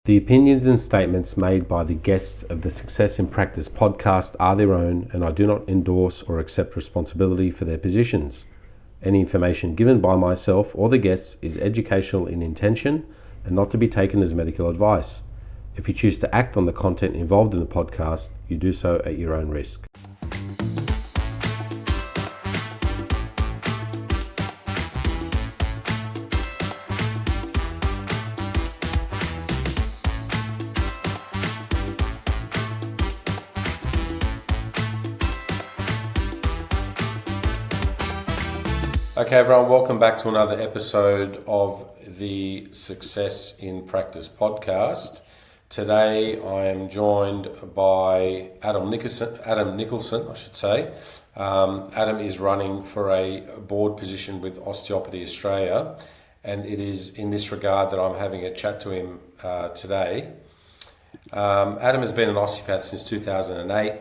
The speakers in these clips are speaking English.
The opinions and statements made by the guests of the Success in Practice podcast are their own, and I do not endorse or accept responsibility for their positions. Any information given by myself or the guests is educational in intention and not to be taken as medical advice. If you choose to act on the content involved in the podcast, you do so at your own risk. Okay, everyone, welcome back to another episode of the Success in Practice podcast. Today I am joined by Adam Nicholson, I should say. Adam is running for a board position with Osteopathy Australia, and it is in this regard that I'm having a chat to him today. Adam has been an osteopath since 2008.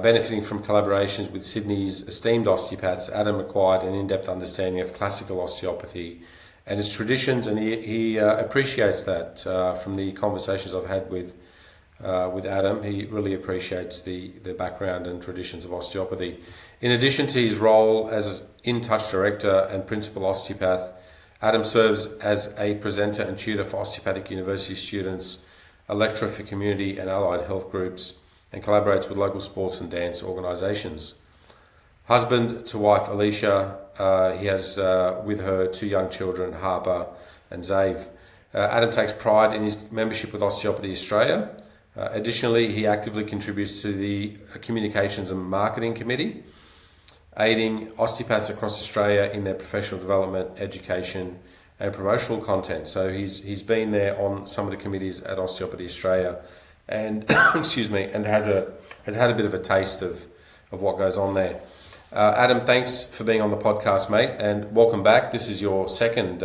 Benefiting from collaborations with Sydney's esteemed osteopaths, Adam acquired an in-depth understanding of classical osteopathy and its traditions, and he appreciates that from the conversations I've had with Adam. He really appreciates the background and traditions of osteopathy. In addition to his role as in-touch director and principal osteopath, Adam serves as a presenter and tutor for osteopathic university students, a lecturer for community and allied health groups, and collaborates with local sports and dance organisations. Husband to wife Alicia, he has with her two young children, Harper and Zave. Adam takes pride in his membership with Osteopathy Australia. Additionally, he actively contributes to the Communications and Marketing Committee, aiding osteopaths across Australia in their professional development, education and promotional content. So he's been there on some of the committees at Osteopathy Australia, and and has had a bit of a taste of what goes on there. Adam, thanks for being on the podcast, mate, and welcome back. This is your second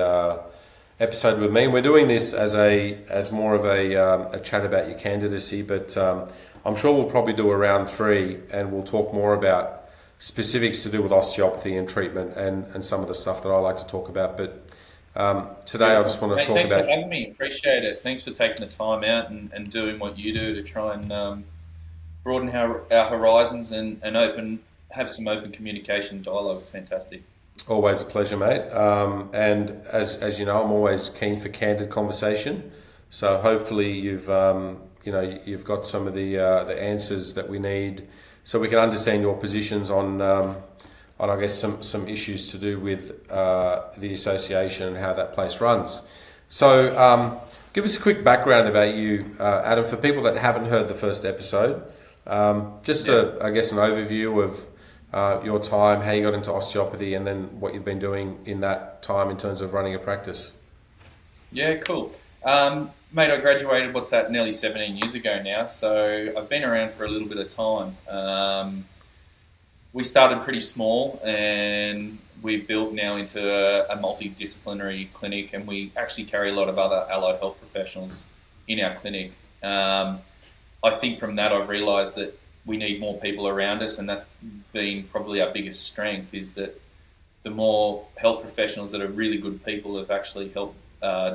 episode with me, and we're doing this as more of a chat about your candidacy, but I'm sure we'll probably do a round three, and we'll talk more about specifics to do with osteopathy and treatment and some of the stuff that I like to talk about. But today I just want to talk about... Thanks for having me. Appreciate it. Thanks for taking the time out and doing what you do to try and broaden our horizons and have some open communication dialogue. It's fantastic. Always a pleasure, mate. And as you know, I'm always keen for candid conversation. So hopefully you've got some of the answers that we need, so we can understand your positions on I guess some issues to do with the association and how that place runs. So give us a quick background about you, Adam, for people that haven't heard the first episode. I guess an overview of your time, how you got into osteopathy, and then what you've been doing in that time in terms of running a practice. Yeah, cool. Mate, I graduated, nearly 17 years ago now, so I've been around for a little bit of time. We started pretty small, and we've built now into a multidisciplinary clinic, and we actually carry a lot of other allied health professionals in our clinic. I think from that I've realised that we need more people around us, and that's been probably our biggest strength, is that the more health professionals that are really good people have actually helped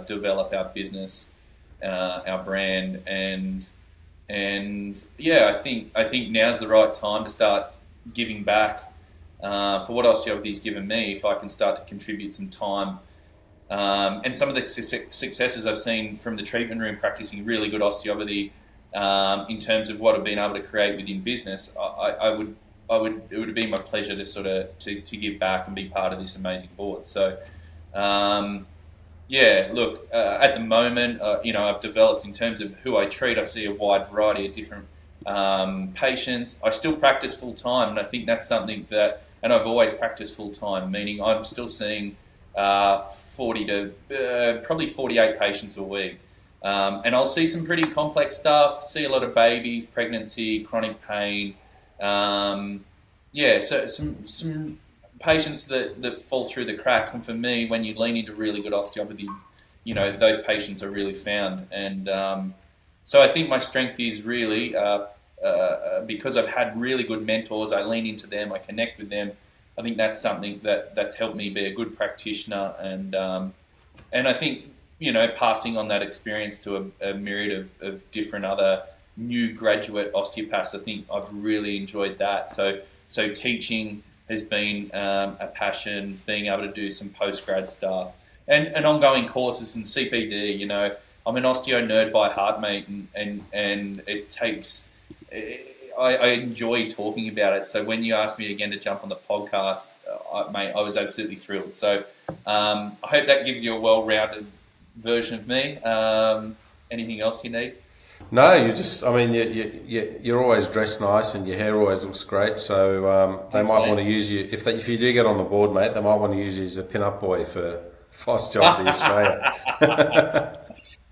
develop our business, our brand, and yeah, I think now's the right time to start giving back for what osteopathy's given me. If I can start to contribute some time and some of the successes I've seen from the treatment room practicing really good osteopathy in terms of what I've been able to create within business, it would be my pleasure to give back and be part of this amazing board. So at the moment, I've developed in terms of who I treat. I see a wide variety of different patients. I still practice full time, and I think that's something and I've always practiced full time, meaning I'm still seeing 40 to probably 48 patients a week. And I'll see some pretty complex stuff, see a lot of babies, pregnancy, chronic pain. So some patients that fall through the cracks. And for me, when you lean into really good osteopathy, those patients are really found. And so I think my strength is really because I've had really good mentors. I lean into them, I connect with them. I think that's something that's helped me be a good practitioner, and I think passing on that experience to a myriad of different other new graduate osteopaths. I think I've really enjoyed that. So teaching has been a passion, being able to do some postgrad stuff and ongoing courses and CPD. I'm an osteo nerd by heart, mate, and it takes. I enjoy talking about it. So when you asked me again to jump on the podcast, mate, I was absolutely thrilled. So I hope that gives you a well-rounded version of me. Anything else you need? No, you're always dressed nice and your hair always looks great. So they might want to use you if you do get on the board, mate. They might want to use you as a pin-up boy for Osteopathy Australia.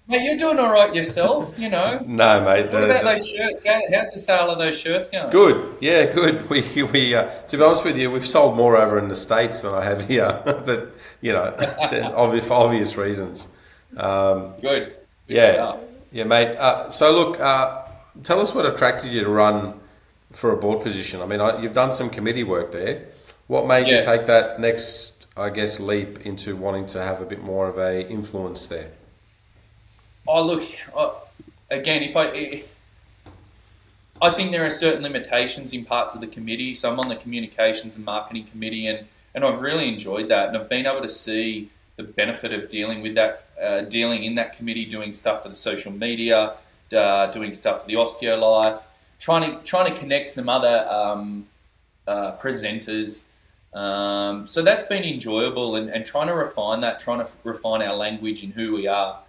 Mate, you're doing all right yourself, No, mate. What about those shirts? How's the sale of those shirts going? Good, yeah, good. We to be honest with you, we've sold more over in the States than I have here, but for obvious reasons. Good yeah, stuff. Yeah, mate. So look, tell us what attracted you to run for a board position. I mean, you've done some committee work there. What made you take that next, I guess, leap into wanting to have a bit more of a influence there? Oh, look, again, I think there are certain limitations in parts of the committee. So I'm on the communications and marketing committee, and I've really enjoyed that. And I've been able to see the benefit of dealing with that, dealing in that committee, doing stuff for the social media, doing stuff for the Osteo Life, trying to connect some other presenters. So that's been enjoyable, and trying to refine that, trying to refine our language and who we are.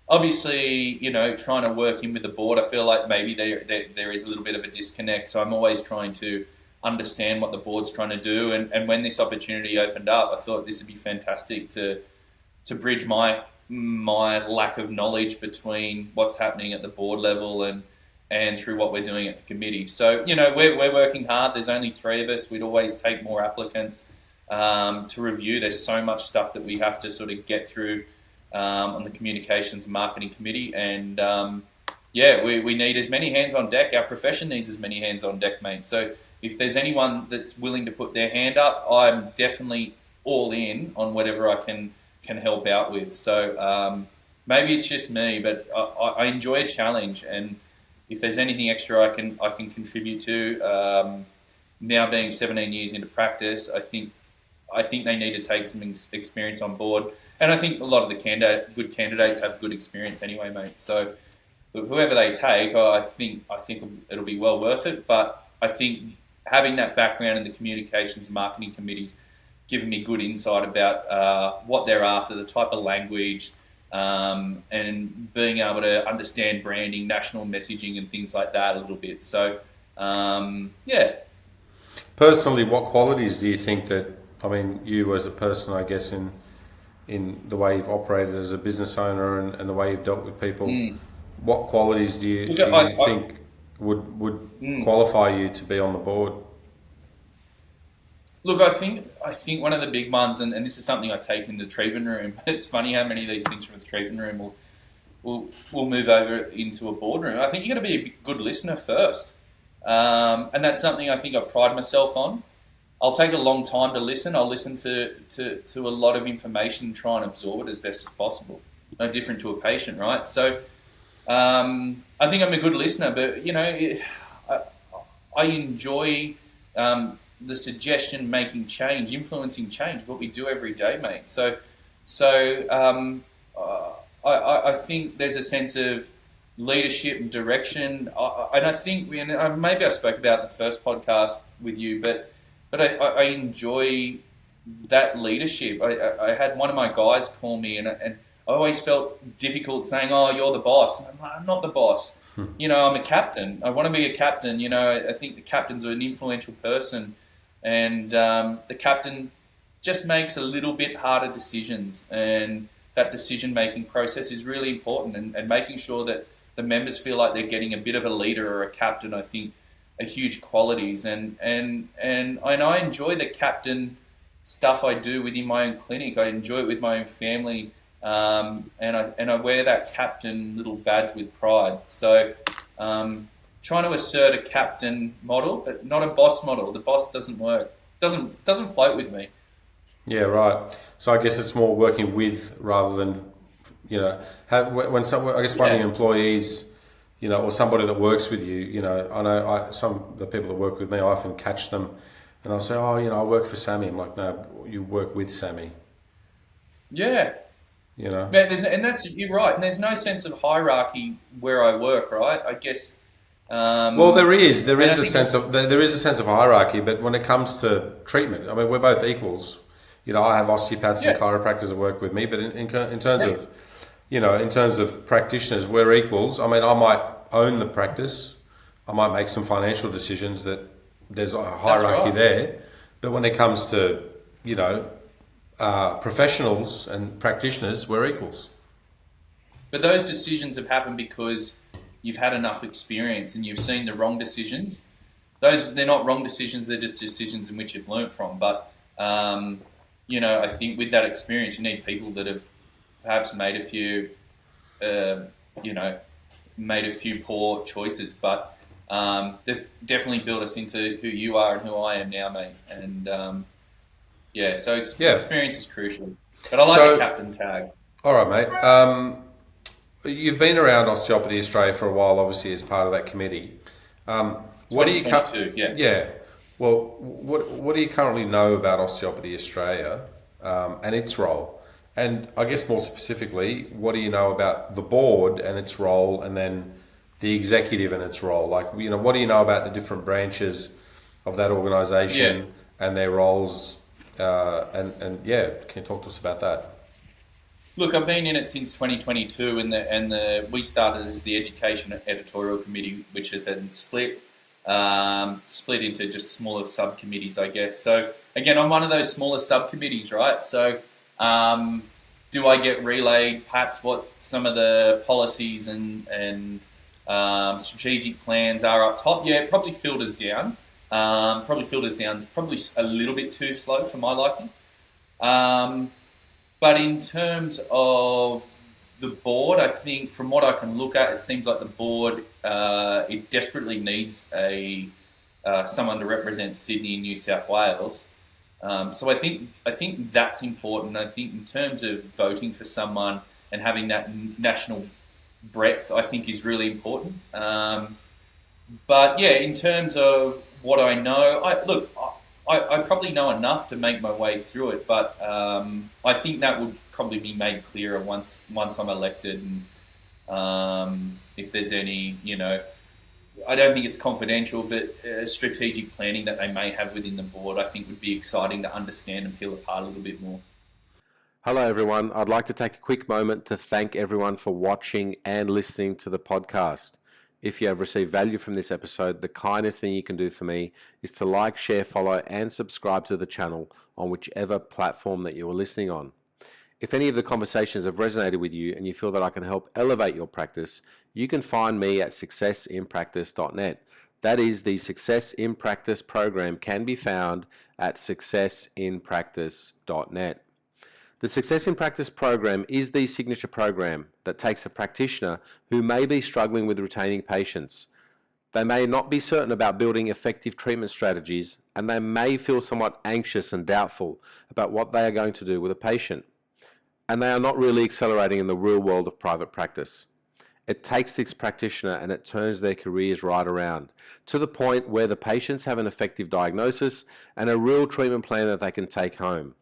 Obviously, trying to work in with the board, I feel like maybe there is a little bit of a disconnect. So I'm always trying to understand what the board's trying to do. And when this opportunity opened up, I thought this would be fantastic to bridge my lack of knowledge between what's happening at the board level and through what we're doing at the committee. So, we're working hard. There's only 3 of us. We'd always take more applicants to review. There's so much stuff that we have to sort of get through on the communications and marketing committee, and we need as many hands on deck. Our profession needs as many hands on deck, mate. So if there's anyone that's willing to put their hand up, I'm definitely all in on whatever I can help out with. So maybe it's just me, but I enjoy a challenge, and if there's anything extra I can contribute to, now being 17 years into practice, I think they need to take some experience on board. And I think a lot of the good candidates have good experience anyway, mate. So whoever they take, I think it'll be well worth it. But I think having that background in the communications and marketing committees, giving me good insight about what they're after, the type of language, and being able to understand branding, national messaging, and things like that a little bit. So, Personally, what qualities do you think that, you as a person, I guess, in the way you've operated as a business owner and the way you've dealt with people, what qualities do you think would qualify you to be on the board? Look, I think one of the big ones, and this is something I take in the treatment room. It's funny how many of these things from the treatment room will move over into a boardroom. I think you've got to be a good listener first, and that's something I think I pride myself on. I'll take a long time to listen. I'll listen to a lot of information and try and absorb it as best as possible. No different to a patient, right? So I think I'm a good listener, but I enjoy the suggestion, making change, influencing change, what we do every day, mate. So I think there's a sense of leadership and direction, and I think maybe I spoke about it in the first podcast with you, but I enjoy that leadership. I had one of my guys call me, and I always felt difficult saying, "Oh, you're the boss." I'm not the boss. I'm a captain. I want to be a captain. I think the captain's an influential person, and the captain just makes a little bit harder decisions, and that decision-making process is really important, and making sure that the members feel like they're getting a bit of a leader or a captain, I think, are huge qualities, and I enjoy the captain stuff I do within my own clinic. I enjoy it with my own family, and I wear that captain little badge with pride. So trying to assert a captain model, but not a boss model. The boss doesn't work. Doesn't float with me. Yeah, right. So I guess it's more working with rather than, when some, I guess one of Yeah, your employees, or somebody that works with you, I know some of the people that work with me, I often catch them and I'll say, oh, I work for Sami. I'm like, no, you work with Sami, yeah. you know? And that's you're right. And there's no sense of hierarchy where I work, right? I guess, Well, there is. and I think There is a sense of hierarchy, but when it comes to treatment, I mean, we're both equals. I have osteopaths and yeah, chiropractors that work with me, but in terms yeah, of, in terms of practitioners, we're equals. I mean, I might own the practice. I might make some financial decisions that there's a that's hierarchy right. there, but when it comes to, you know, professionals and practitioners, we're equals. But those decisions have happened because you've had enough experience and you've seen the wrong decisions. They're not wrong decisions; they're just decisions in which you've learnt from. But I think with that experience, you need people that have perhaps made a few, uh, you know, made a few poor choices, but they've definitely built us into who you are and who I am now, mate. And so Yeah. experience is crucial. But I like the So, captain tag. all right, mate. You've been around Osteopathy Australia for a while, obviously, as part of that committee. What do you 2022, yeah. Yeah. Well, what do you currently know about Osteopathy Australia and its role? And I guess more specifically, what do you know about the board and its role, and then the executive and its role? Like, what do you know about the different branches of that Yeah. organisation and their roles? And yeah, can you talk to us about that? Look, I've been in it since 2022, and we started as the education editorial committee, which has then split into just smaller subcommittees, I guess. So again, I'm one of those smaller subcommittees, right? So do I get relayed perhaps what some of the policies and strategic plans are up top? Yeah, it probably filters down. It's probably a little bit too slow for my liking. Um, but in terms of the board, I think from what I can look at, it seems like the board it desperately needs a someone to represent Sydney and New South Wales. So I think that's important. I think in terms of voting for someone and having that national breadth, I think is really important. But yeah, in terms of what I know, I probably know enough to make my way through it, but I think that would probably be made clearer once I'm elected, and if there's any, I don't think it's confidential, but strategic planning that they may have within the board, I think would be exciting to understand and peel apart a little bit more. Hello, everyone. I'd like to take a quick moment to thank everyone for watching and listening to the podcast. If you have received value from this episode, the kindest thing you can do for me is to like, share, follow, and subscribe to the channel on whichever platform that you are listening on. If any of the conversations have resonated with you and you feel that I can help elevate your practice, you can find me at successinpractice.net. That is, the Success in Practice program can be found at successinpractice.net. The Success in Practice program is the signature program that takes a practitioner who may be struggling with retaining patients. They may not be certain about building effective treatment strategies, and they may feel somewhat anxious and doubtful about what they are going to do with a patient. And they are not really accelerating in the real world of private practice. It takes this practitioner and it turns their careers right around to the point where the patients have an effective diagnosis and a real treatment plan that they can take home.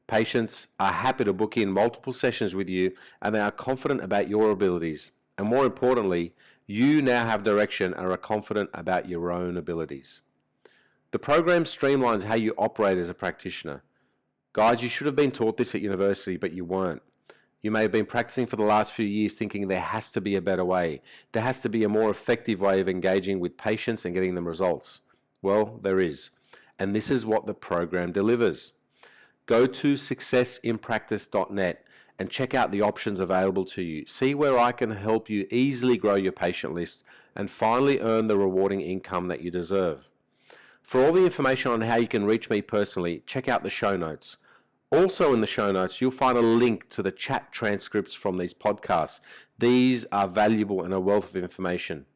Patients are happy to book in multiple sessions with you, and they are confident about your abilities. And more importantly, you now have direction and are confident about your own abilities. The program streamlines how you operate as a practitioner. Guys, you should have been taught this at university, but you weren't. You may have been practicing for the last few years thinking there has to be a better way. There has to be a more effective way of engaging with patients and getting them results. Well, there is. And this is what the program delivers. Go to successinpractice.net and check out the options available to you. See where I can help you easily grow your patient list and finally earn the rewarding income that you deserve. For all the information on how you can reach me personally, check out the show notes. Also in the show notes, you'll find a link to the chat transcripts from these podcasts. These are valuable and a wealth of information.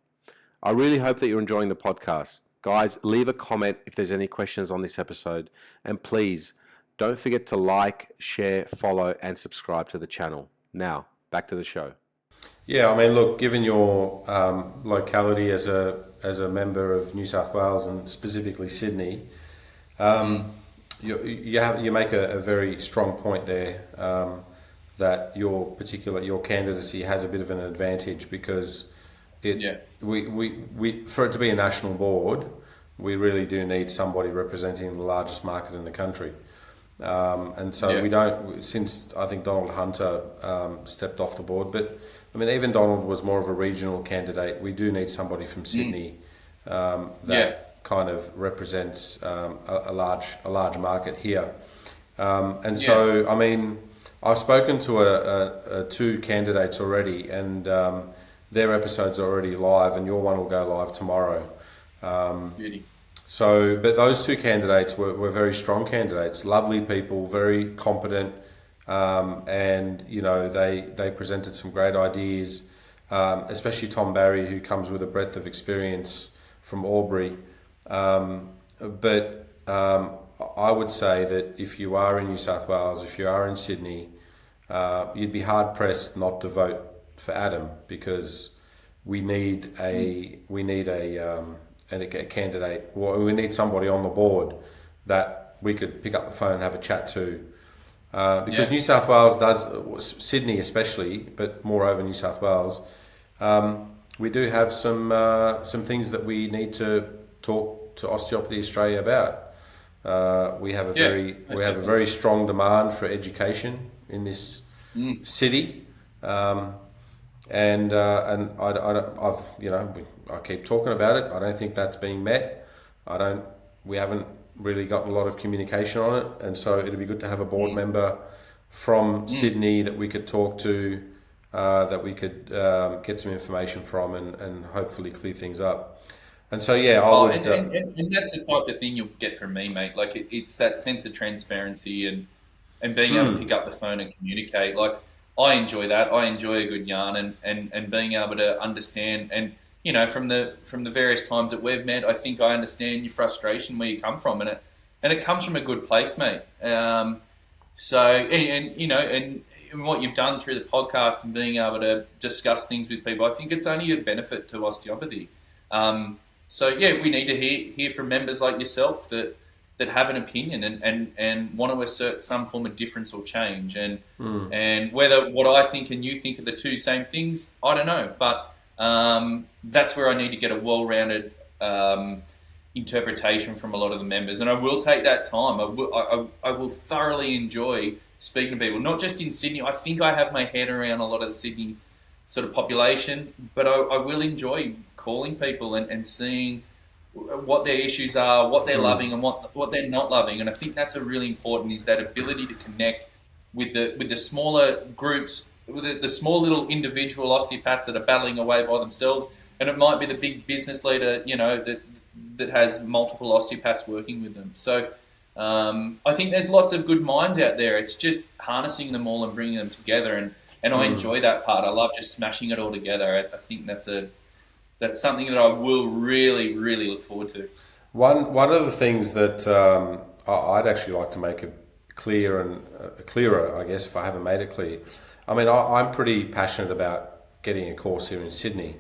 I really hope that you're enjoying the podcast. Guys, leave a comment if there's any questions on this episode, and please, Don't forget to like, share, follow, and subscribe to the channel. Now, back to the show. Yeah, I mean, look, given your locality as a member of New South Wales and specifically Sydney, you make a very strong point there, that your candidacy has a bit of an advantage because we for it to be a national board, we really do need somebody representing the largest market in the country. And so we don't, since I think Donald Hunter stepped off the board, but I mean, even Donald was more of a regional candidate. We do need somebody from Sydney that kind of represents a large market here. So, I mean, I've spoken to two candidates already, and their episodes are already live, and your one will go live tomorrow. Beauty. So, but those two candidates were very strong candidates, lovely people, very competent, and you know they presented some great ideas, especially Tom Barry, who comes with a breadth of experience from Albury. But I would say that if you are in New South Wales, if you are in Sydney, you'd be hard pressed not to vote for Adam, because we need a candidate, or we need somebody on the board that we could pick up the phone and have a chat to. Because New South Wales does, Sydney especially, but moreover New South Wales, we do have some things that we need to talk to Osteopathy Australia about. We have a very strong demand for education in this city, and I keep talking about it. I don't think that's being met. We haven't really gotten a lot of communication on it, and so it'd be good to have a board member from Sydney that we could talk to, that we could get some information from, and hopefully clear things up. And so and that's the type of thing you'll get from me, mate. Like it's that sense of transparency and being able to pick up the phone and communicate. Like I enjoy that. I enjoy a good yarn and being able to understand. And you know, from the various times that we've met, I think I understand your frustration where you come from, and it comes from a good place, mate. And what you've done through the podcast and being able to discuss things with people, I think it's only a benefit to osteopathy. We need to hear from members like yourself that have an opinion and want to assert some form of difference or change. And whether what I think and you think are the two same things, I don't know. But that's where I need to get a well-rounded interpretation from a lot of the members. And I will take that time. I will thoroughly enjoy speaking to people, not just in Sydney. I think I have my head around a lot of the Sydney sort of population, but I will enjoy calling people and seeing what their issues are, what they're loving and what they're not loving. And I think that's a really important, is that ability to connect with the smaller groups, with the small little individual osteopaths that are battling away by themselves. And it might be the big business leader, you know, that has multiple osteopaths working with them. So I think there's lots of good minds out there. It's just harnessing them all and bringing them together. And I enjoy that part. I love just smashing it all together. I think that's something that I will really, really look forward to. One of the things that I'd actually like to make it clearer, I guess, if I haven't made it clear. I mean, I'm pretty passionate about getting a course here in Sydney,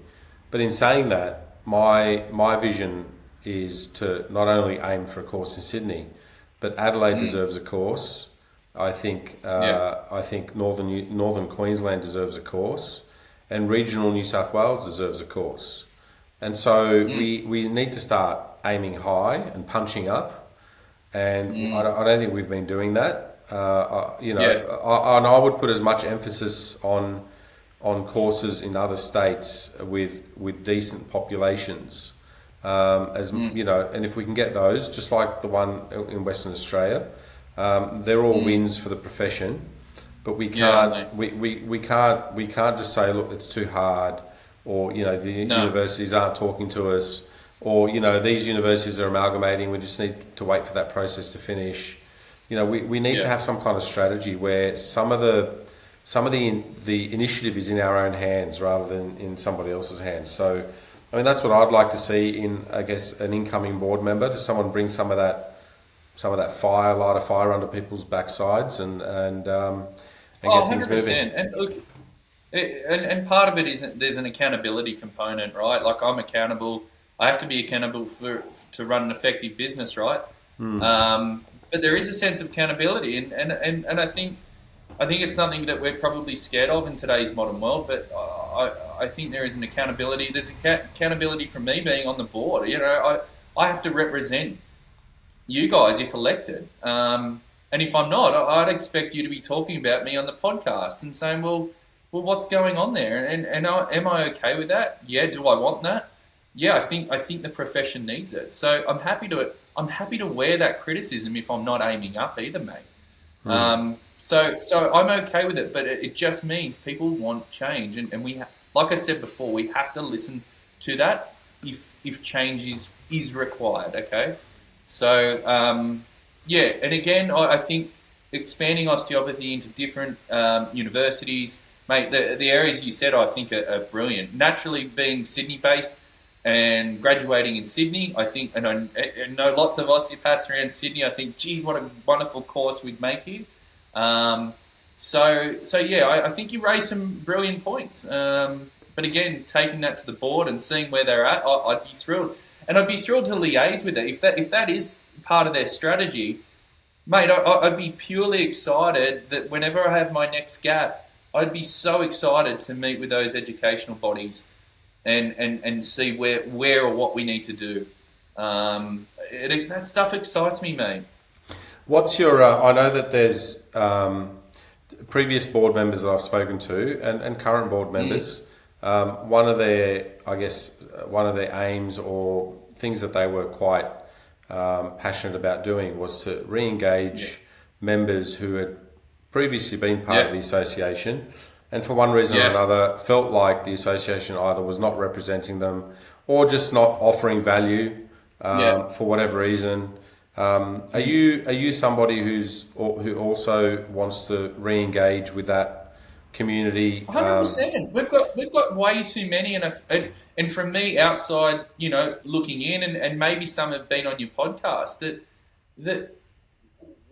but in saying that, my vision is to not only aim for a course in Sydney, but Adelaide deserves a course. I think Northern Queensland deserves a course, and regional New South Wales deserves a course. And so we need to start aiming high and punching up, and I don't think we've been doing that. And I would put as much emphasis on courses in other states with decent populations, you know, and if we can get those, just like the one in Western Australia, they're all wins for the profession. But we can't we can't just say, look, it's too hard, or you know, the universities aren't talking to us, or you know, these universities are amalgamating. We just need to wait for that process to finish. You know, we need to have some kind of strategy where some of the initiative is in our own hands rather than in somebody else's hands. So, I mean, that's what I'd like to see in, I guess, an incoming board member. To someone bring some of that some of that fire, light a fire under people's backsides, and Oh, get things moving. 100%. And look, and part of it is there's an accountability component, right? Like I'm accountable. I have to be accountable to run an effective business, right? But there is a sense of accountability, and I think it's something that we're probably scared of in today's modern world. But I think there is an accountability. There's accountability from me being on the board. You know, I have to represent you guys if elected. And if I'm not, I'd expect you to be talking about me on the podcast and saying, well, what's going on there? And am I okay with that? Yeah. Do I want that? Yeah. I think the profession needs it. So I'm happy to wear that criticism if I'm not aiming up either, mate. So I'm okay with it, but it just means people want change, and we like I said before, we have to listen to that if change is required. Okay. So yeah, and again, I think expanding osteopathy into different universities, mate, the areas you said I think are brilliant. Naturally, being Sydney-based and graduating in Sydney, I think, and I know lots of osteopaths around Sydney, I think, geez, what a wonderful course we'd make here. So yeah, I think you raised some brilliant points. But again, taking that to the board and seeing where they're at, I'd be thrilled. And I'd be thrilled to liaise with it. If that is part of their strategy, mate, I'd be purely excited that whenever I have my next gap, I'd be so excited to meet with those educational bodies and see where or what we need to do. That stuff excites me, mate. What's your? I know that there's previous board members that I've spoken to and current board members. One of their aims or things that they were quite passionate about doing was to re-engage members who had previously been part of the association, and for one reason or another felt like the association either was not representing them or just not offering value for whatever reason. Are you somebody who also wants to re-engage with that community? 100%. We've got way too many, and from me outside, you know, looking in, and maybe some have been on your podcast, that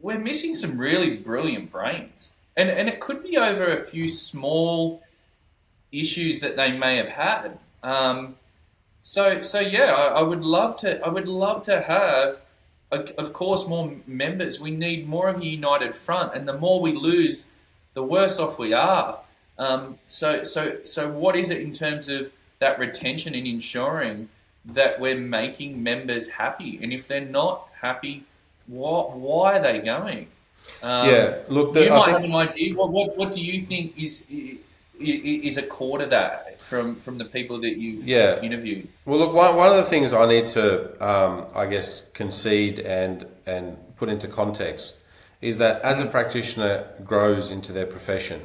we're missing some really brilliant brains, and it could be over a few small issues that they may have had. So yeah, I would love to have, of course, more members. We need more of a united front, and the more we lose, the worse off we are. So what is it in terms of that retention and ensuring that we're making members happy? And if they're not happy, why are they going? Look, you might have an idea. What do you think is a core to that from the people that you've interviewed? Well, look, one of the things I need to, I guess, concede and put into context is that as a practitioner grows into their profession,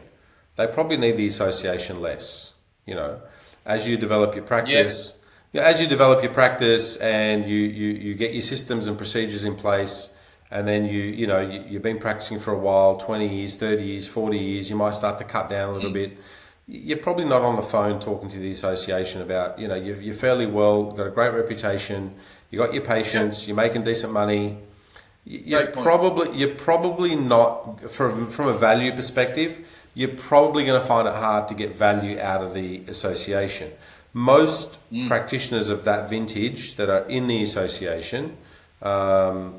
they probably need the association less. You know, as you develop your practice, and you get your systems and procedures in place, and then you've been practicing for a while, 20 years, 30 years, 40 years, you might start to cut down a little bit. You're probably not on the phone talking to the association about, you're fairly well, got a great reputation, you got your patients, you're making decent money. You're probably not, from a value perspective, you're probably going to find it hard to get value out of the association. Most practitioners of that vintage that are in the association are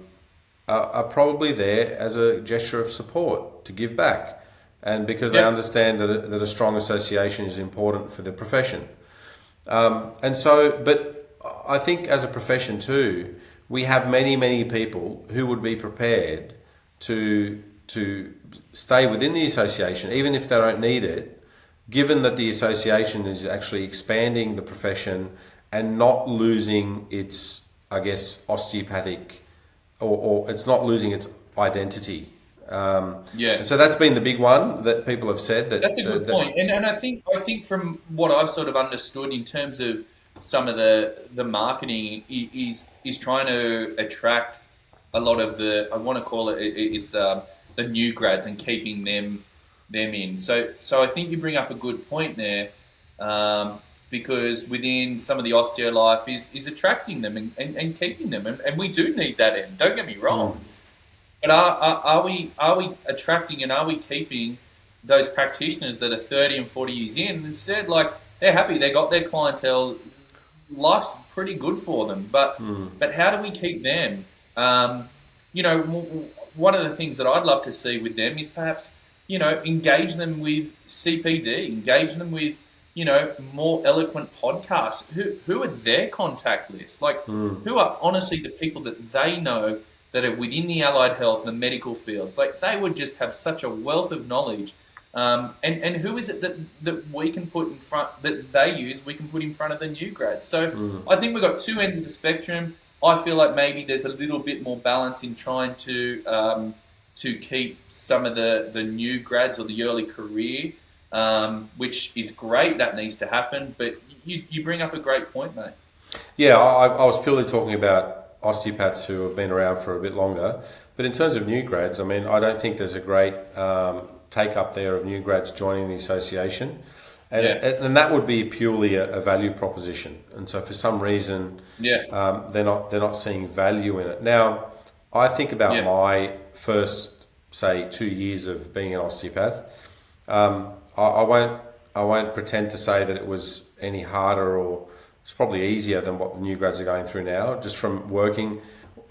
probably there as a gesture of support to give back, and because they understand that a strong association is important for the profession. But I think as a profession too, we have many people who would be prepared to stay within the association, even if they don't need it, given that the association is actually expanding the profession and not losing its, I guess, osteopathic, or it's not losing its identity. So that's been the big one that people have said. That's a good point. And I think from what I've sort of understood in terms of some of the marketing is trying to attract a lot of the, I want to call it's the new grads and keeping them in. So I think you bring up a good point there, because within some of the osteo life is attracting them and keeping them, and we do need that end. Don't get me wrong. But are we attracting and are we keeping those practitioners that are 30 and 40 years in? Instead, like, they're happy, they got their clientele, life's pretty good for them. But how do we keep them? You know, one of the things that I'd love to see with them is perhaps, you know, engage them with CPD, engage them with, you know, more eloquent podcasts. Who are their contact list? Like, who are honestly the people that they know that are within the allied health and the medical fields? Like, they would just have such a wealth of knowledge. And who is it that we can put in front, that they use, we can put in front of the new grads? So I think we've got two ends of the spectrum. I feel like maybe there's a little bit more balance in trying to keep some of the new grads or the early career, which is great. That needs to happen. But you bring up a great point, mate. Yeah, I was purely talking about osteopaths who have been around for a bit longer. But in terms of new grads, I mean, I don't think there's a great take up there of new grads joining the association. And that would be purely a value proposition. And so for some reason, they're not seeing value in it. Now, I think about my first, say, 2 years of being an osteopath. I won't pretend to say that it was any harder, or it's probably easier than what the new grads are going through now. Just from working,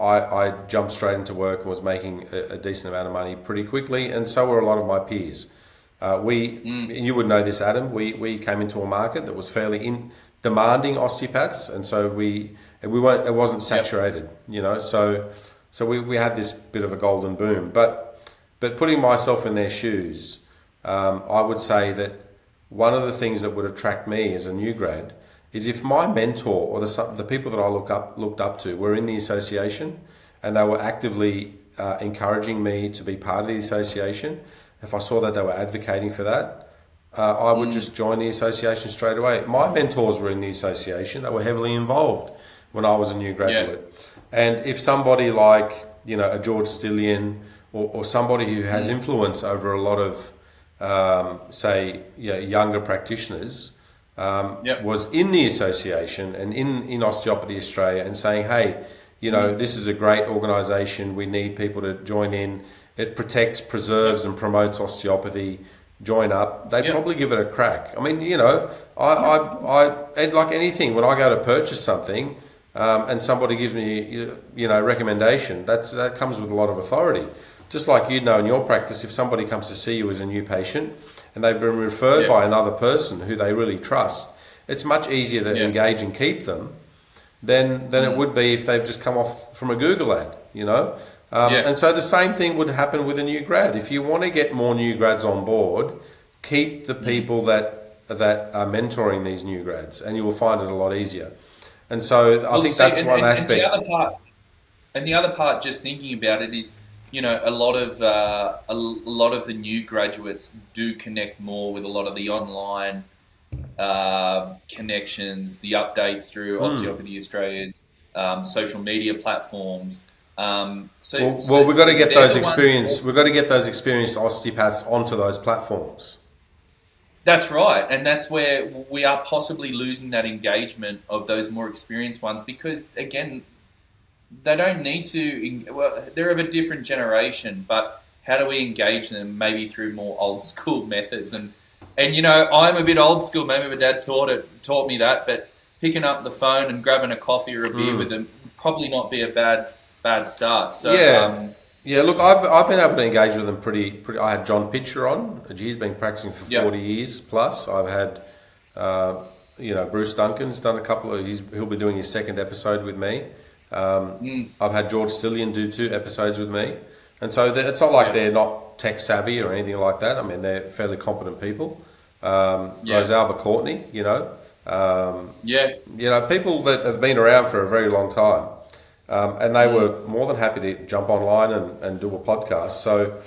I jumped straight into work and was making a decent amount of money pretty quickly, and so were a lot of my peers. And you would know this, Adam. We came into a market that was fairly demanding osteopaths, and so it wasn't saturated, you know. So we had this bit of a golden boom. But putting myself in their shoes, I would say that one of the things that would attract me as a new grad is if my mentor or the people that I looked up to were in the association and they were actively encouraging me to be part of the association. If I saw that they were advocating for that, I would just join the association straight away. My mentors were in the association. They were heavily involved when I was a new graduate. And if somebody like, you know, a George Stillian or somebody who has influence over a lot of, say, younger practitioners, was in the association and in Osteopathy Australia and saying, hey, you know, this is a great organisation. We need people to join in. It protects, preserves and promotes osteopathy. Join up. They'd probably give it a crack. I mean, you know, I like anything, when I go to purchase something and somebody gives me, you know, recommendation, that comes with a lot of authority. Just like you know in your practice, if somebody comes to see you as a new patient and they've been referred by another person who they really trust, it's much easier to engage and keep them than it would be if they've just come off from a Google ad, you know. And so the same thing would happen with a new grad. If you want to get more new grads on board, keep the people that are mentoring these new grads, and you will find it a lot easier. And so I think that's one aspect. And the other part, just thinking about it, is, you know, a lot of the new graduates do connect more with a lot of the online connections, the updates through Osteopathy Australia's social media platforms. We've got to get those experienced. We've got to get those experienced osteopaths onto those platforms. That's right, and that's where we are possibly losing that engagement of those more experienced ones, because again, they don't need to. Well, they're of a different generation, but how do we engage them? Maybe through more old school methods, and you know, I'm a bit old school. Maybe my dad taught me that, but picking up the phone and grabbing a coffee or a beer with them would probably not be a bad start. So look, I've been able to engage with them pretty. I had John Pitcher on. He's been practicing for 40 years plus. I've had you know, Bruce Duncan's done a couple of. He'll be doing his second episode with me. I've had George Stillian do 2 episodes with me, and so it's not like they're not tech savvy or anything like that. I mean, they're fairly competent people. Rosalba Courtney, you know, you know, people that have been around for a very long time. And they were more than happy to jump online and do a podcast. So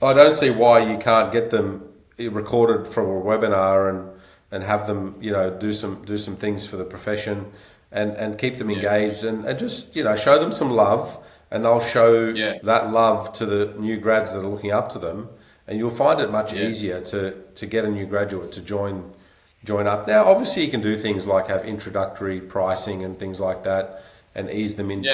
I don't see why you can't get them recorded from a webinar and have them, you know, do some things for the profession and keep them engaged and just, you know, show them some love, and they'll show that love to the new grads that are looking up to them, and you'll find it much easier to get a new graduate to join up. Now, obviously, you can do things like have introductory pricing and things like that, and ease them in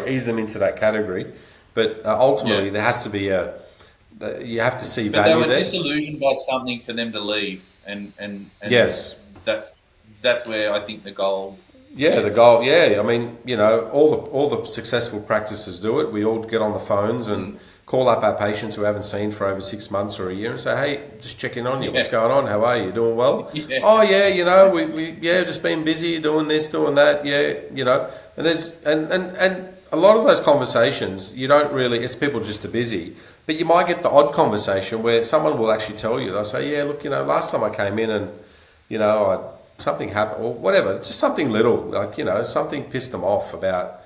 ease them into that category. But ultimately, there has to be you have to see But value they were there. disillusioned by something for them to leave, and Yes. that's where I think the goal. Yeah, the sits. goal. Yeah, I mean, all the successful practices do it. We all get on the phones and call up our patients who haven't seen for over 6 months or a year and say, "Hey, just checking on you. What's Yeah, going on? How are you? Doing well? yeah, Oh yeah, we just been busy doing this, doing that. Yeah, and there's and a lot of those conversations you don't really. It's people just are busy, but you might get the odd conversation where someone will actually tell you. They'll say, "Yeah, look, last time I came in and something happened or whatever, just something little, like, something pissed them off about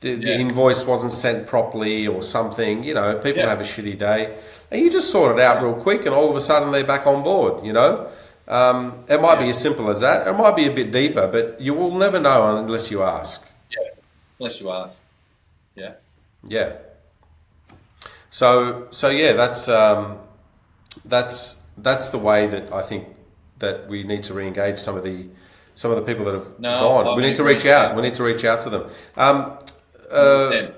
the yeah, invoice wasn't sent properly or something, people yeah, have a shitty day and you just sort it out yeah, real quick and all of a sudden they're back on board. It might be yeah, as simple as that. It might be a bit deeper, but you will never know unless you ask. yeah. Unless you ask. Yeah. Yeah. So yeah, that's the way that I think that we need to re-engage some of the people that have No, gone. I'm We in need to reach agreement. out. We need to reach out to them. Uh, 100%.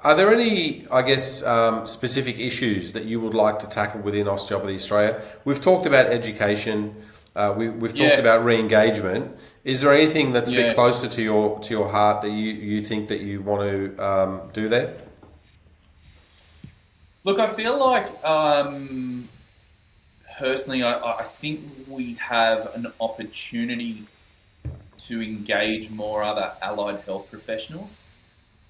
are there any, I guess, specific issues that you would like to tackle within Osteopathy Australia? We've talked about education. We've talked Yeah, about re-engagement. Is there anything that's a bit yeah. closer to your heart that you think that you want to do there? Look, I feel like personally, I think we have an opportunity to engage more other allied health professionals.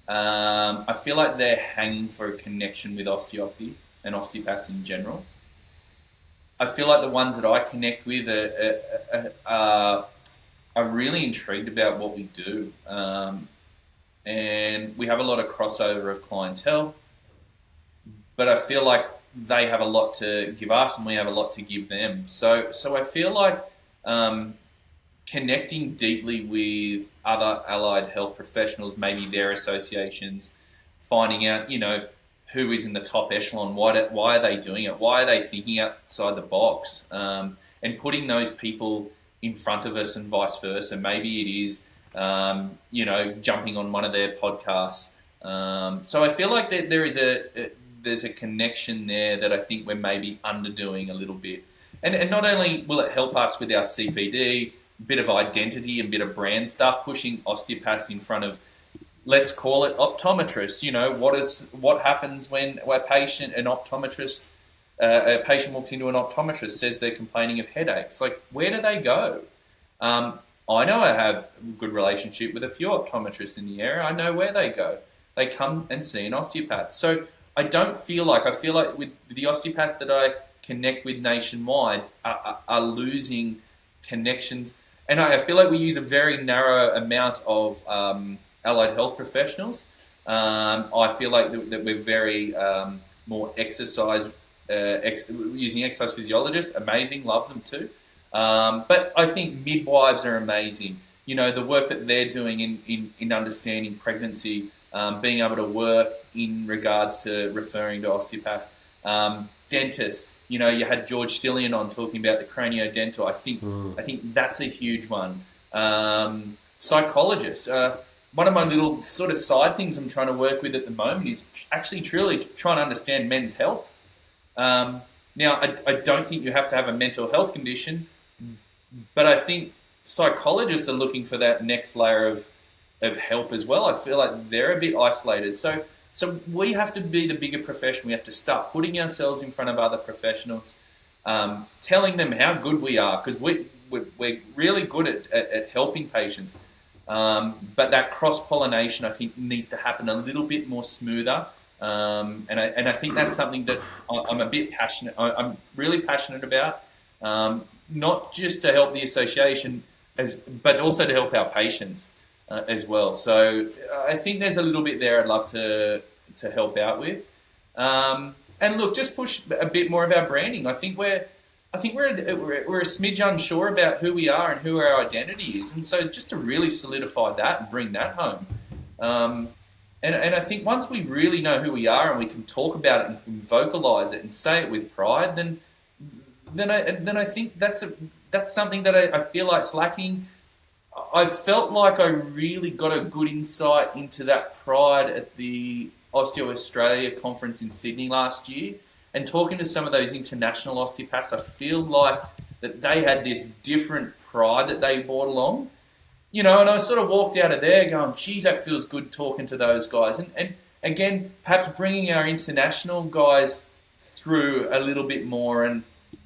I feel like they're hanging for a connection with osteopathy and osteopaths in general. I feel like the ones that I connect with are really intrigued about what we do. And we have a lot of crossover of clientele, but I feel like they have a lot to give us and we have a lot to give them. So I feel like connecting deeply with other allied health professionals, maybe their associations, finding out, who is in the top echelon, why are they doing it, why are they thinking outside the box, and putting those people in front of us and vice versa. Maybe it is, jumping on one of their podcasts. So I feel like there's a connection there that I think we're maybe underdoing a little bit. And not only will it help us with our CPD, bit of identity and bit of brand stuff, pushing osteopaths in front of, let's call it optometrists. What happens when a patient walks into an optometrist, says they're complaining of headaches. Like, where do they go? I know I have a good relationship with a few optometrists in the area. I know where they go. They come and see an osteopath. So I feel like with the osteopaths that I connect with nationwide are losing connections. And I feel like we use a very narrow amount of allied health professionals. I feel like that we're very more exercise, using exercise physiologists. Amazing, love them too. But I think midwives are amazing. The work that they're doing in understanding pregnancy, being able to work in regards to referring to osteopaths. Dentists, you had George Stillian on talking about the craniodental. I think that's a huge one. Psychologists. One of my little sort of side things I'm trying to work with at the moment is actually truly trying to understand men's health. Now, I don't think you have to have a mental health condition, but I think psychologists are looking for that next layer of help as well. I feel like they're a bit isolated. So we have to be the bigger profession. We have to start putting ourselves in front of other professionals, telling them how good we are, because we're really good at helping patients. But that cross-pollination, I think, needs to happen a little bit more smoother. And I think that's something that I'm a bit passionate. I'm really passionate about, not just to help the association, but also to help our patients as well. So I think there's a little bit there I'd love to help out with. And look, just push a bit more of our branding. I think we're a smidge unsure about who we are and who our identity is, and so just to really solidify that and bring that home. And I think once we really know who we are and we can talk about it and can vocalize it and say it with pride, then I think that's something that I feel like is lacking. I felt like I really got a good insight into that pride at the Osteo Australia conference in Sydney last year. And talking to some of those international osteopaths, I feel like that they had this different pride that they brought along. You know, and I sort of walked out of there going, geez, that feels good talking to those guys. And again, perhaps bringing our international guys through a little bit more. And,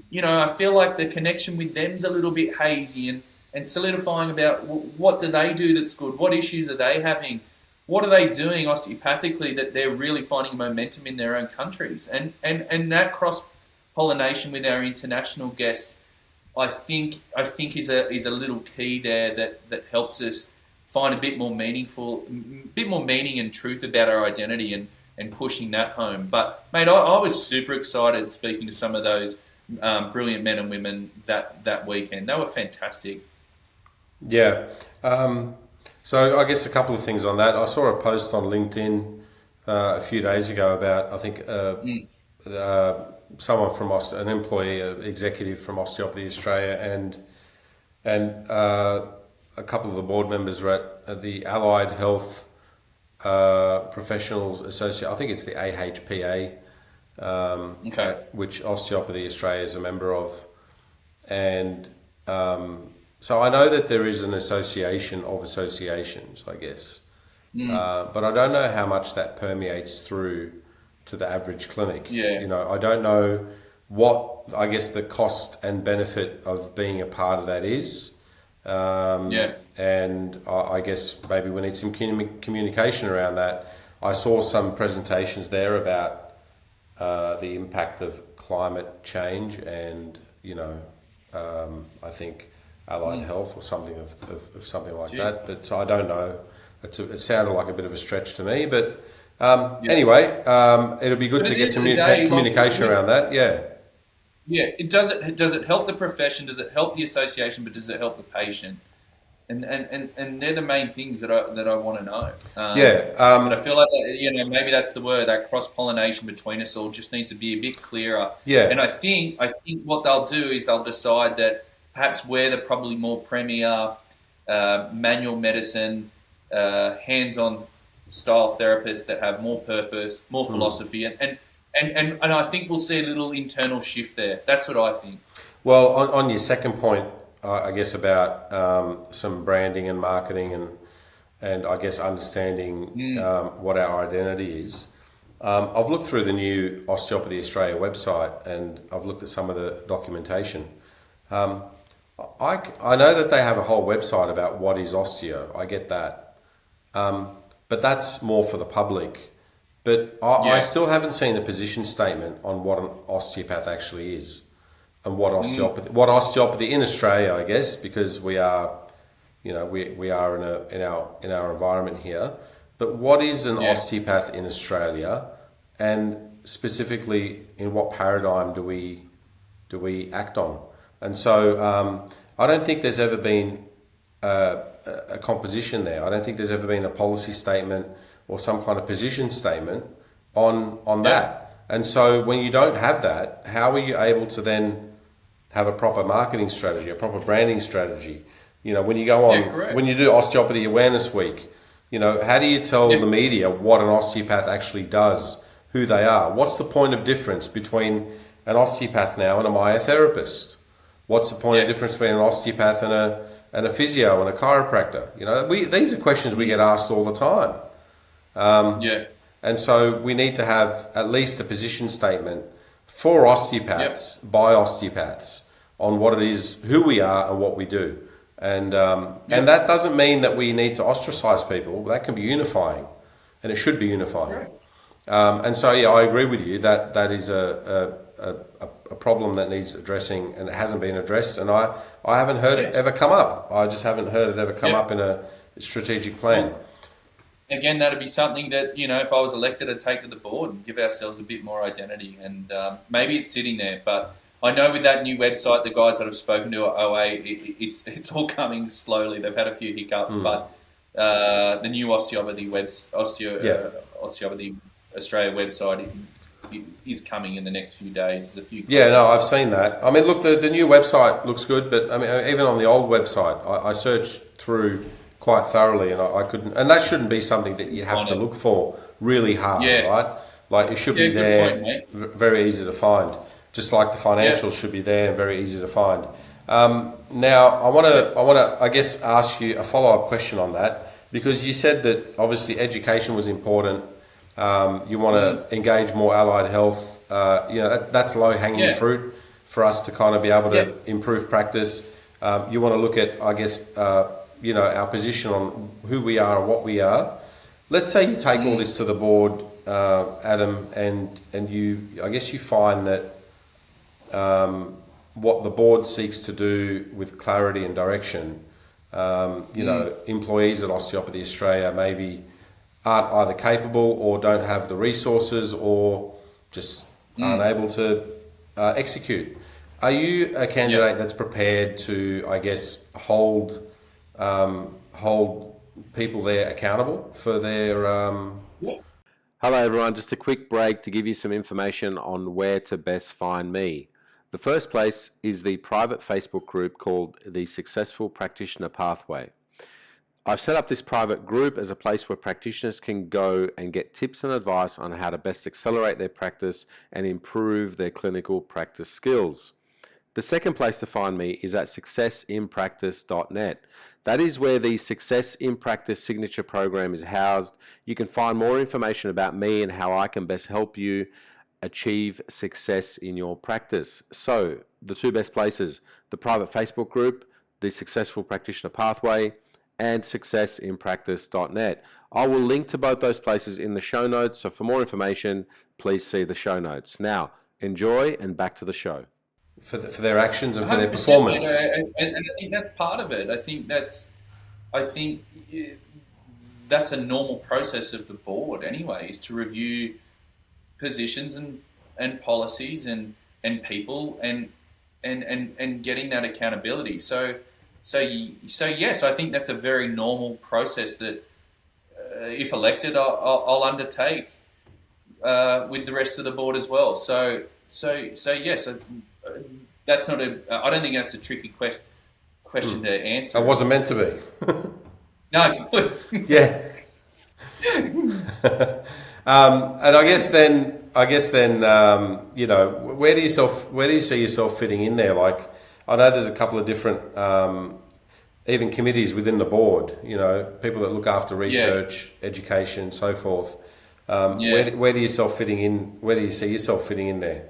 you know, I feel like the connection with them's a little bit hazy, and solidifying about what do they do that's good, what issues are they having, what are they doing osteopathically that they're really finding momentum in their own countries. And that cross-pollination with our international guests, I think is a little key there that helps us find a bit more meaning and truth about our identity and pushing that home. But mate, I was super excited speaking to some of those brilliant men and women that weekend. They were fantastic. Yeah. So I guess a couple of things on that. I saw a post on LinkedIn a few days ago about, I think, someone from an employee, an executive from Osteopathy Australia, and a couple of the board members were at the Allied Health Professionals Association. I think it's the AHPA, which Osteopathy Australia is a member of, and so I know that there is an association of associations, I guess, but I don't know how much that permeates through to the average clinic. Yeah. You know, I don't know what, I guess, the cost and benefit of being a part of that is. And I guess maybe we need some communication around that. I saw some presentations there about the impact of climate change and, you know, I think Allied Health or something of something like that. But so I don't know. It sounded like a bit of a stretch to me, but anyway, it'll be good to get some communication around that. Yeah. Yeah. Does it help the profession? Does it help the association? But does it help the patient? And they're the main things that I want to know. But I feel like maybe that's the word, that cross-pollination between us all just needs to be a bit clearer. Yeah. And I think what they'll do is they'll decide that perhaps we're the probably more premier manual medicine, hands-on style therapists that have more purpose, more philosophy, and I think we'll see a little internal shift there. That's what I think. Well, on your second point, I guess about some branding and marketing and I guess understanding what our identity is. I've looked through the new Osteopathy Australia website and I've looked at some of the documentation. I know that they have a whole website about what is osteo. I get that. But that's more for the public. But I still haven't seen a position statement on what an osteopath actually is and what osteopathy in Australia, I guess, because we are, you know, we are in our environment here. But what is an osteopath in Australia, and specifically in what paradigm do we act on? And so I don't think there's ever been a composition there. I don't think there's ever been a policy statement or some kind of position statement on that. And so when you don't have that, how are you able to then have a proper marketing strategy, a proper branding strategy? You know, when you go on, when you do Osteopathy Awareness Week, you know, how do you tell the media what an osteopath actually does, who they are? What's the point of difference between an osteopath now and a myotherapist? What's the point of difference between an osteopath and a physio and a chiropractor? You know, these are questions we get asked all the time. And so we need to have at least a position statement for osteopaths by osteopaths on what it is, who we are and what we do. And that doesn't mean that we need to ostracize people. That can be unifying, and it should be unifying. And so, I agree with you that that is a problem that needs addressing, and it hasn't been addressed. And I haven't heard it ever come up. I just haven't heard it ever come up in a strategic plan. Again, that'd be something that, you know, if I was elected, I'd take to the board and give ourselves a bit more identity. And maybe it's sitting there, but I know with that new website, the guys that I've spoken to at OA, it's all coming slowly. They've had a few hiccups, but the new Osteopathy Osteopathy Australia website is coming in the next few days. There's a few. I've seen that. I mean, look, the new website looks good, but I mean, even on the old website, I searched through quite thoroughly, and I couldn't. And that shouldn't be something that you have to look for really hard, Yeah. right? Like it should be Good there, point, mate. very easy to find. Just like the financials should be there and very easy to find. Now, I want to, I guess, ask you a follow-up question on that, because you said that obviously education was important. You want to engage more allied health. That's low-hanging fruit for us to kind of be able to improve practice. You want to look at, I guess, our position on who we are and what we are. Let's say you take all this to the board, Adam, and you, I guess you find that what the board seeks to do with clarity and direction, employees at Osteopathy Australia maybe aren't either capable or don't have the resources or just aren't able to execute. Are you a candidate that's prepared to, I guess, hold people there accountable for their... Hello everyone, just a quick break to give you some information on where to best find me. The first place is the private Facebook group called the Successful Practitioner Pathway. I've set up this private group as a place where practitioners can go and get tips and advice on how to best accelerate their practice and improve their clinical practice skills. The second place to find me is at successinpractice.net. That is where the Success in Practice signature program is housed. You can find more information about me and how I can best help you achieve success in your practice. So, the two best places, the private Facebook group, the Successful Practitioner Pathway, and successinpractice.net. I will link to both those places in the show notes, so for more information, please see the show notes. Now, enjoy and back to the show. For their actions and for their performance. And I think that's part of it. I think that's a normal process of the board anyway, is to review positions and policies and people and getting that accountability. So yes, I think that's a very normal process that if elected, I'll undertake with the rest of the board as well. So yes. That's not I don't think that's a tricky question to answer. It wasn't meant to be. No. Yeah. And I guess then, where do you see yourself fitting in there? Like, I know there's a couple of different, even committees within the board. People that look after research, education, so forth. Where do you see yourself fitting in there?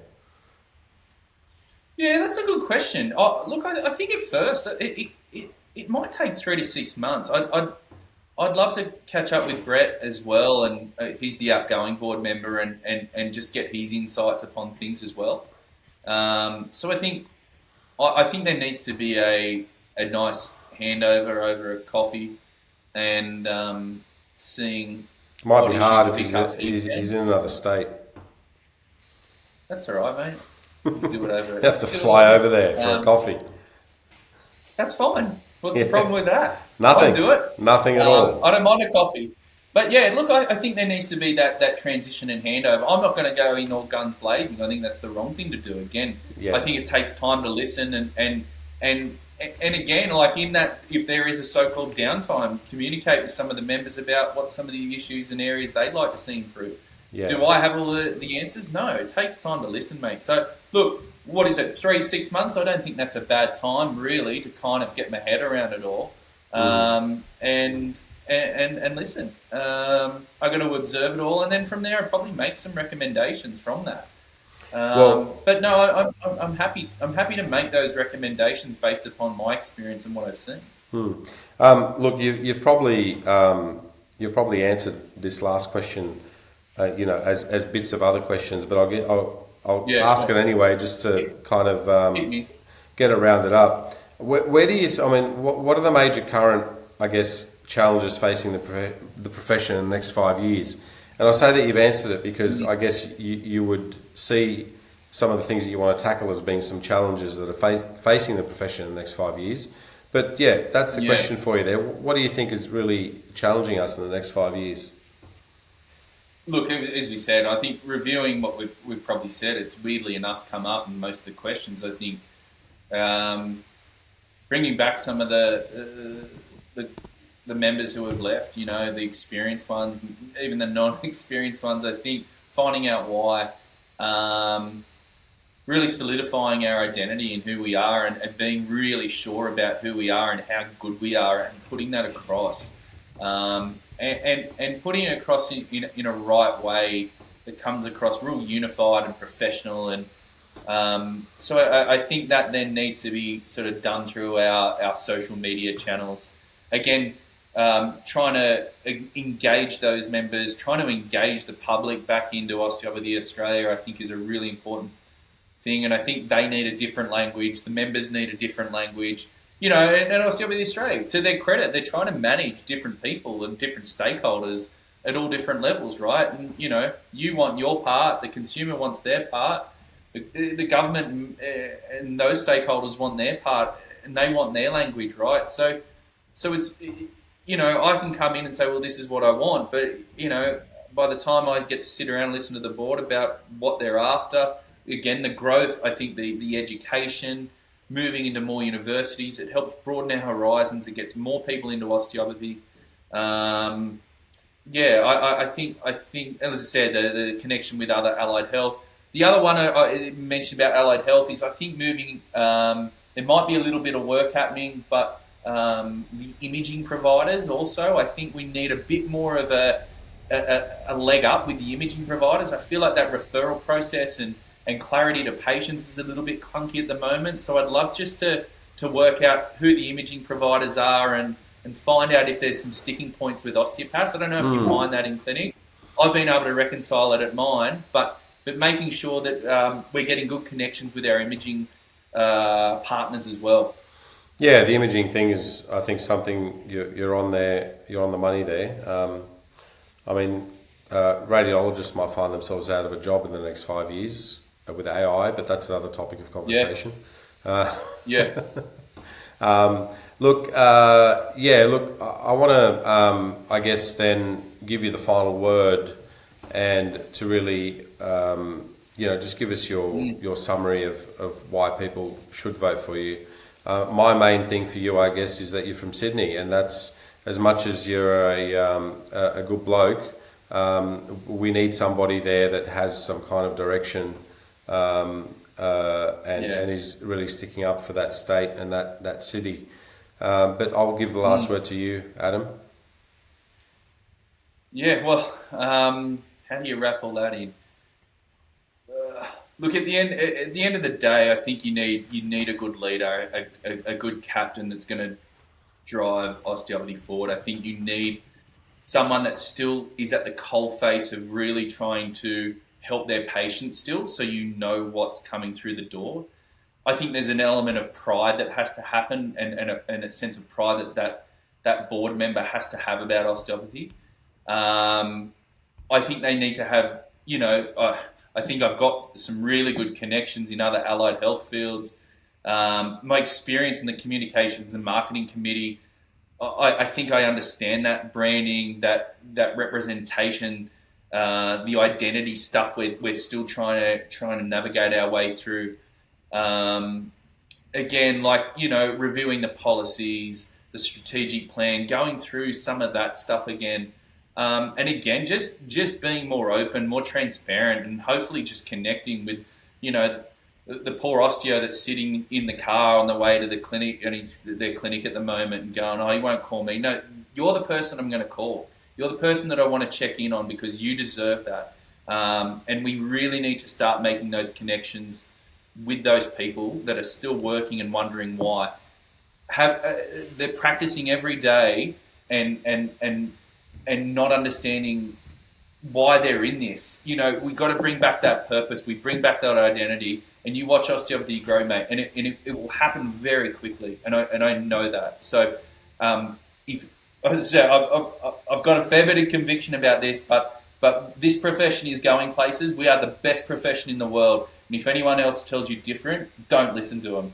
Yeah, that's a good question. Look, I think at first it might take 3 to 6 months. I'd love to catch up with Brett as well, and he's the outgoing board member, and just get his insights upon things as well. So I think there needs to be a nice handover over a coffee, and seeing. Might be hard if he's in another state. That's all right, mate. Do whatever. You have to fly over there for a coffee. That's fine. What's the problem with that? Nothing. I'll do it. Nothing at all. I don't mind a coffee. But yeah, look, I think there needs to be that transition and handover. I'm not going to go in all guns blazing. I think that's the wrong thing to do. Again, I think it takes time to listen and again, like in that, if there is a so-called downtime, communicate with some of the members about what some of the issues and areas they'd like to see improved. Yeah. Do I have all the answers? No, it takes time to listen, mate. So, look, what is it, 3 to 6 months? I don't think that's a bad time, really, to kind of get my head around it all. And listen. I'm going to observe it all, and then from there, I'll probably make some recommendations from that. But no, I'm happy. I'm happy to make those recommendations based upon my experience and what I've seen. Look, you've probably answered this last question. As bits of other questions, but I'll ask it anyway, just to kind of get it rounded up. Where do you? I mean, what are the major current, I guess, challenges facing the profession in the next 5 years? And I say that you've answered it because I guess you would see some of the things that you want to tackle as being some challenges that are facing the profession in the next 5 years. But yeah, that's the question for you there. What do you think is really challenging us in the next 5 years? Look, as we said, I think reviewing what we've probably said, it's weirdly enough come up in most of the questions. I think bringing back some of the the members who have left, the experienced ones, even the non-experienced ones, I think finding out why, really solidifying our identity and who we are, and being really sure about who we are and how good we are, and putting that across, and putting it across in a right way that comes across real unified and professional. And so I think that then needs to be sort of done through our social media channels. Again, trying to engage those members, trying to engage the public back into Osteopathy Australia, I think is a really important thing. And I think they need a different language. The members need a different language. And Osteopathy Australia, to their credit, they're trying to manage different people and different stakeholders at all different levels, right? And, you want your part, the consumer wants their part, the government and those stakeholders want their part, and they want their language, right? So it's, I can come in and say, well, this is what I want, but, by the time I get to sit around and listen to the board about what they're after, again, the growth, I think the education, moving into more universities, it helps broaden our horizons, it gets more people into osteopathy. I think, as I said, the connection with other allied health. The other one I mentioned about allied health is, I think, moving, there might be a little bit of work happening, but the imaging providers also, I think we need a bit more of a leg up with the imaging providers. I feel like that referral process and clarity to patients is a little bit clunky at the moment. So I'd love just to work out who the imaging providers are and find out if there's some sticking points with osteopaths. I don't know if you find that in clinic. I've been able to reconcile it at mine, but making sure that we're getting good connections with our imaging partners as well. Yeah, the imaging thing is, I think, something you're on there. You're on the money there. Radiologists might find themselves out of a job in the next 5 years with AI, but that's another topic of conversation. Yeah. Look, I want to, I guess, then give you the final word, and to really, just give us your summary of why people should vote for you. My main thing for you, I guess, is that you're from Sydney, and that's, as much as you're a good bloke, we need somebody there that has some kind of direction, and is really sticking up for that state and that city. But I'll give the last word to you, Adam. Yeah, well, how do you wrap all that in? Look, at the end of the day, I think you need a good leader, a good captain that's going to drive osteopathy forward. I think you need someone that still is at the coalface of really trying to help their patients still, so you know what's coming through the door. I think there's an element of pride that has to happen, and a sense of pride that board member has to have about osteopathy. I think they need to have, I think I've got some really good connections in other allied health fields. My experience in the communications and marketing committee, I think I understand that branding, that representation, the identity stuff we're still trying to navigate our way through. Again, reviewing the policies, the strategic plan, going through some of that stuff again. And again, just being more open, more transparent, and hopefully just connecting with, the poor osteo that's sitting in the car on the way to the clinic, and their clinic at the moment, and going, oh, he won't call me. No, you're the person I'm going to call. You're the person that I want to check in on, because you deserve that. And we really need to start making those connections with those people that are still working and wondering why. They're practicing every day and not understanding why they're in this. We've got to bring back that purpose. We bring back that identity, and you watch osteopathy grow, mate, and it will happen very quickly. And I know that. So if as I said, I've got a fair bit of conviction about this, but this profession is going places. We are the best profession in the world. And if anyone else tells you different, don't listen to them.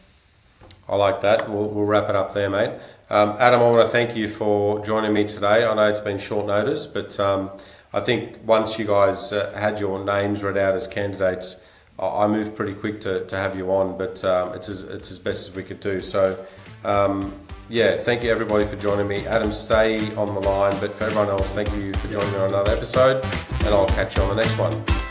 I like that. We'll wrap it up there, mate. Adam, I want to thank you for joining me today. I know it's been short notice, but I think once you guys had your names read out as candidates, I moved pretty quick to have you on, but it's as best as we could do. So yeah, thank you everybody for joining me. Adam, stay on the line, but for everyone else, thank you for joining me on another episode, and I'll catch you on the next one.